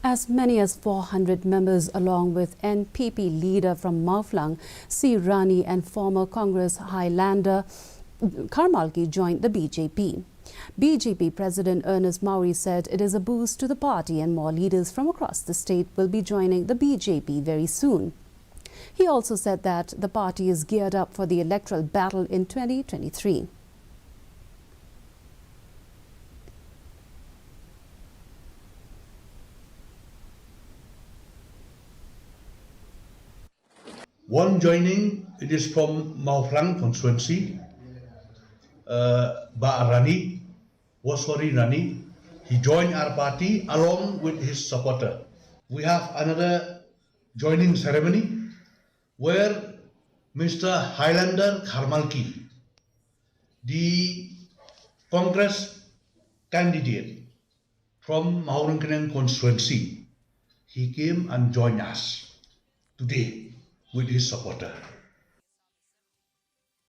As many as 400 members, along with NPP leader from Mauflang, C. Ranee, and former Congress Highlander Kharmalki joined the BJP. BJP President Ernest Mauri said it is a boost to the party and more leaders from across the state will be joining the BJP very soon. He also said that the party is geared up for the electoral battle in 2023. One joining, it is from Mauflang constituency, Ranee, Ranee. He joined our party along with his supporter. We have another joining ceremony where Mr. Highlander Kharmalki, the Congress candidate from Maurangkanang constituency, he came and joined us today with his supporter.